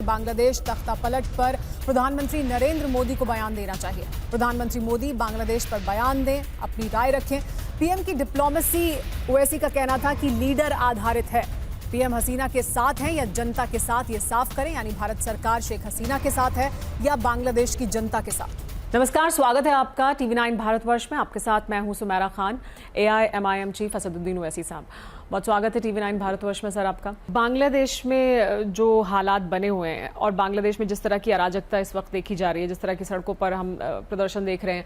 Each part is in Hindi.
बांग्लादेश तख्तापलट पर प्रधानमंत्री नरेंद्र मोदी को बयान देना चाहिए। प्रधानमंत्री मोदी बांग्लादेश पर बयान दें, अपनी राय रखें। पीएम की डिप्लोमेसी, ओवैसी का कहना था कि लीडर आधारित है। पीएम हसीना के साथ हैं या जनता के साथ, ये साफ करें, यानी भारत सरकार शेख हसीना के साथ है या बांग्लादेश की जनता के साथ। नमस्कार, स्वागत है आपका TV9 भारतवर्ष में। आपके साथ मैं हूं सुमेरा खान। AIMIM चीफ असदुद्दीन ओवैसी साहब, बहुत स्वागत है TV9 भारतवर्ष में सर आपका। बांग्लादेश में जो हालात बने हुए हैं और बांग्लादेश में जिस तरह की अराजकता इस वक्त देखी जा रही है, जिस तरह की सड़कों पर हम प्रदर्शन देख रहे हैं,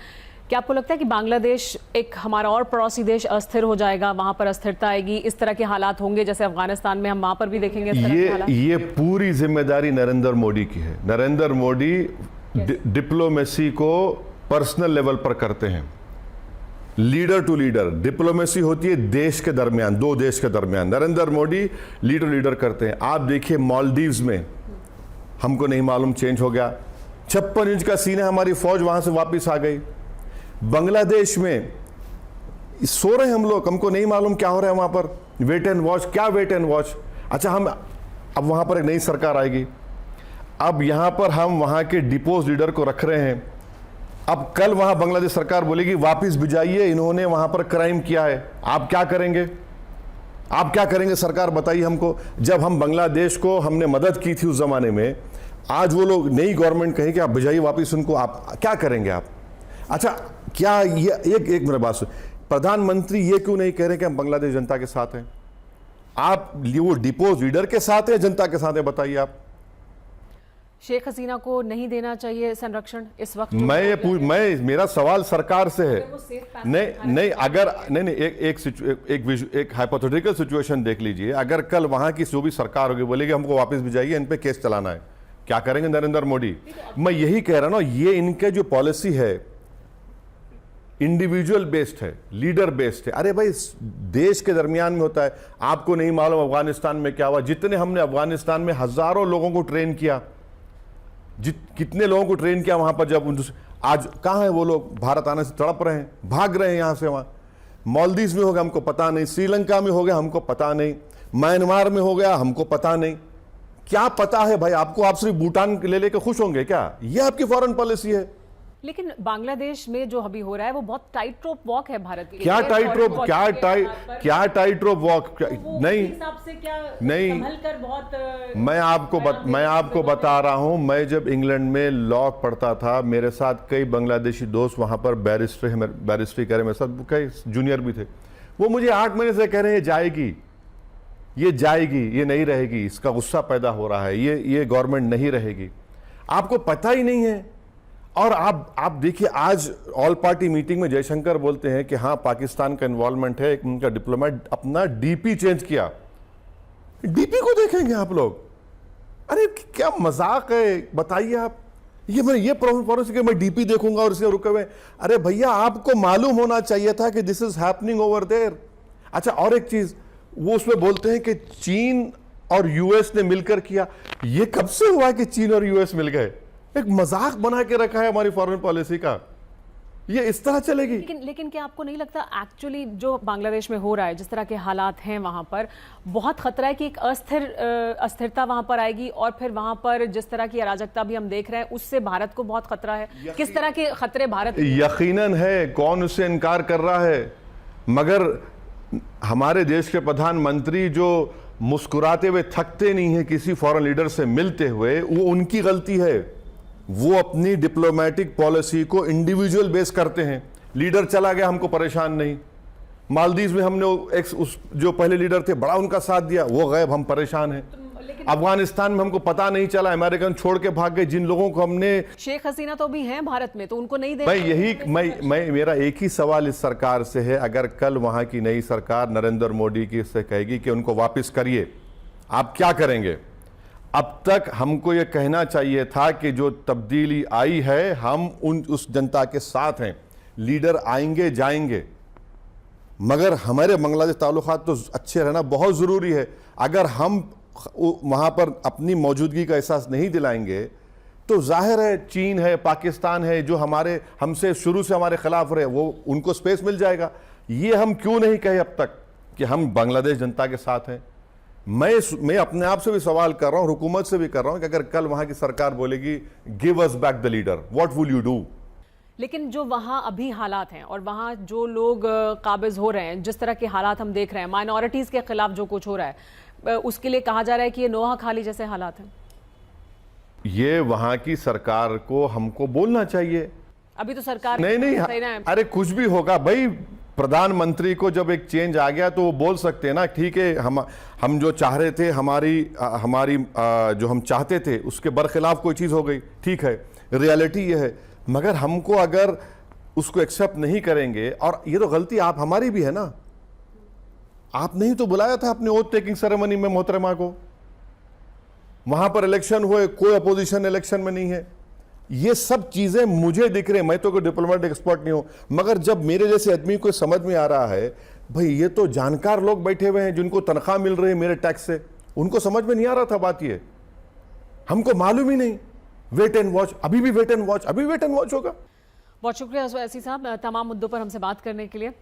क्या आपको लगता है कि बांग्लादेश एक हमारा और पड़ोसी देश अस्थिर हो जाएगा, वहां पर अस्थिरता आएगी, इस तरह के हालात होंगे जैसे अफगानिस्तान में, हम वहां पर भी देखेंगे इस तरह के हालात? ये पूरी जिम्मेदारी नरेंद्र मोदी की है। नरेंद्र मोदी डिप्लोमेसी को पर्सनल लेवल पर करते हैं, लीडर टू लीडर। डिप्लोमेसी होती है देश के दरमियान, दो देश के दरमियान। नरेंद्र मोदी लीडर करते हैं। आप देखिए मालदीव्स में, हमको नहीं मालूम चेंज हो गया, 56 इंच का सीन है, हमारी फौज वहां से वापस आ गई। बांग्लादेश में सो रहे हैं हम लोग, हमको नहीं मालूम क्या हो रहा है वहां पर। वेट एंड वॉच, क्या वेट एंड वॉच? अच्छा, हम अब वहां पर एक नई सरकार आएगी, अब यहां पर हम वहां के डिपोज लीडर को रख रहे हैं। अब कल वहां बांग्लादेश सरकार बोलेगी वापस भिजाइए, इन्होंने वहां पर क्राइम किया है। आप क्या करेंगे? आप क्या करेंगे सरकार, बताइए हमको। जब हम बांग्लादेश को हमने मदद की थी उस जमाने में, आज वो लोग नई गवर्नमेंट कहे कि आप भिजाइए वापस उनको, आप क्या करेंगे आप? अच्छा, क्या ये एक मेरी बात सुन, प्रधानमंत्री ये क्यों नहीं कह रहे कि हम बांग्लादेश जनता के साथ हैं? आप वो डिपोज लीडर के साथ है, जनता के साथ है, बताइए आप। शेख हसीना को नहीं देना चाहिए संरक्षण इस वक्त? मैं मेरा सवाल सरकार से है। नहीं, अगर नहीं, एक हाइपोथेटिकल सिचुएशन देख लीजिए। अगर कल वहां की जो भी सरकार होगी बोलेगी हमको वापस भिजाइए, इन पे केस चलाना है, क्या करेंगे नरेंद्र मोदी? मैं यही कह रहा हूं ना, ये इनके जो पॉलिसी है इंडिविजुअल बेस्ड है, लीडर बेस्ड है। अरे भाई, देश के दरमियान में होता है। आपको नहीं मालूम अफगानिस्तान में क्या हुआ? जितने हमने अफगानिस्तान में हजारों लोगों को ट्रेन किया, कितने लोगों को ट्रेन किया वहां पर, जब आज कहां है वो लोग? भारत आने से तड़प रहे हैं, भाग रहे हैं यहां से वहां। मालदीव में हो गया हमको पता नहीं, श्रीलंका में हो गया हमको पता नहीं, म्यांमार में हो गया हमको पता नहीं, क्या पता है भाई आपको? आप सिर्फ भूटान ले लेकर खुश होंगे क्या? ये आपकी फॉरेन पॉलिसी है। लेकिन बांग्लादेश में जो अभी हो रहा है वो बहुत टाइट रोप वॉक है भारत के लिए। क्या टाइट रोप वॉक? नहीं, हिसाब से क्या नहीं, संभल कर बहुत मैं आपको बता रहा हूं, मैं जब इंग्लैंड में लॉ पढ़ता था, मेरे साथ कई बांग्लादेशी दोस्त वहां पर बैरिस्ट्री करे, मेरे साथ कई जूनियर भी थे। वो मुझे 8 महीने से कह रहे हैं ये जाएगी, ये नहीं रहेगी, इसका गुस्सा पैदा हो रहा है, ये गवर्नमेंट नहीं रहेगी। आपको पता ही नहीं है। और आप देखिए, आज ऑल पार्टी मीटिंग में जयशंकर बोलते हैं कि हाँ पाकिस्तान का इन्वॉल्वमेंट है, एक उनका डिप्लोमेट अपना डीपी चेंज किया। डीपी को देखेंगे आप लोग? अरे क्या मजाक है, बताइए आप। ये पॉलिसी मैं डीपी देखूंगा और इसके रुके हुए। अरे भैया, आपको मालूम होना चाहिए था कि this is happening over there. अच्छा, और एक चीज, वो उसमें बोलते हैं कि चीन और यूएस ने मिलकर किया। ये कब से हुआ कि चीन और यूएस मिल गए? एक मजाक बना के रखा है हमारी फॉरेन पॉलिसी का। ये इस तरह चलेगी? लेकिन क्या आपको नहीं लगता एक्चुअली जो बांग्लादेश में हो रहा है, जिस तरह के हालात हैं वहां पर, बहुत खतरा है कि एक अस्थिरता वहां पर आएगी और फिर वहां पर जिस तरह की अराजकता भी हम देख रहे हैं उससे भारत को बहुत खतरा है? किस तरह के खतरे भारत? यकीनन है, कौन उससे इनकार कर रहा है? मगर हमारे देश के प्रधानमंत्री जो मुस्कुराते हुए थकते नहीं है किसी फॉरेन लीडर से मिलते हुए, वो उनकी गलती है। वो अपनी डिप्लोमेटिक पॉलिसी को इंडिविजुअल बेस करते हैं। लीडर चला गया, हमको परेशान नहीं। मालदीव में हमने जो पहले लीडर थे, बड़ा उनका साथ दिया, वो गायब, हम परेशान हैं। अफगानिस्तान में हमको पता नहीं चला, अमेरिकन छोड़ के भाग गए जिन लोगों को हमने। शेख हसीना तो भी हैं भारत में, तो उनको नहीं दे। मेरा एक ही सवाल इस सरकार से है, अगर कल वहां की नई सरकार नरेंद्र मोदी की से कहेगी कि उनको वापस करिए, आप क्या करेंगे? अब तक हमको यह कहना चाहिए था कि जो तब्दीली आई है, हम उस जनता के साथ हैं, लीडर आएंगे जाएंगे, मगर हमारे बांग्लादेश ताल्लुकात तो अच्छे रहना बहुत ज़रूरी है। अगर हम वहाँ पर अपनी मौजूदगी का एहसास नहीं दिलाएंगे तो जाहिर है चीन है, पाकिस्तान है, जो हमसे शुरू से हमारे खिलाफ रहे, वो उनको स्पेस मिल जाएगा। ये हम क्यों नहीं कहे अब तक कि हम बांग्लादेश जनता के साथ हैं? मैं अपने आप से भी सवाल कर रहा हूं, हुकूमत से भी कर रहा हूं कि अगर कल वहां की सरकार बोलेगी give us back the leader, what will you do? लेकिन जो वहां अभी हालात हैं और वहां जो लोग काबिज हो रहे हैं, जिस तरह के हालात हम देख रहे हैं, माइनॉरिटीज के खिलाफ जो कुछ हो रहा है, उसके लिए कहा जा रहा है कि ये नोहा खाली जैसे हालात हैं। ये वहां की सरकार को हमको बोलना चाहिए। अभी तो सरकार नहीं, अरे कुछ भी होगा भाई, प्रधानमंत्री को जब एक चेंज आ गया तो वो बोल सकते हैं ना, ठीक है हम जो चाह रहे थे, हमारी जो हम चाहते थे उसके बरखिलाफ कोई चीज़ हो गई, ठीक है, रियलिटी ये है। मगर हमको अगर उसको एक्सेप्ट नहीं करेंगे, और ये तो गलती आप हमारी भी है ना, आप नहीं तो बुलाया था अपने ओथ टेकिंग सेरेमनी में मोहतरमा को, वहां पर इलेक्शन हुए, कोई अपोजिशन इलेक्शन में नहीं है। ये सब चीजें मुझे दिख रहे हैं, मैं तो कोई डिप्लोमेटिक एक्सपर्ट नहीं हूं, मगर जब मेरे जैसे आदमी को समझ में आ रहा है, भाई ये तो जानकार लोग बैठे हुए हैं जिनको तनख्वाह मिल रही है मेरे टैक्स से, उनको समझ में नहीं आ रहा था बात, ये हमको मालूम ही नहीं। वेट एंड वॉच, अभी भी वेट एंड वॉच, अभी वेट एंड वॉच होगा। बहुत शुक्रिया ओवैसी साहब तमाम मुद्दों पर हमसे बात करने के लिए।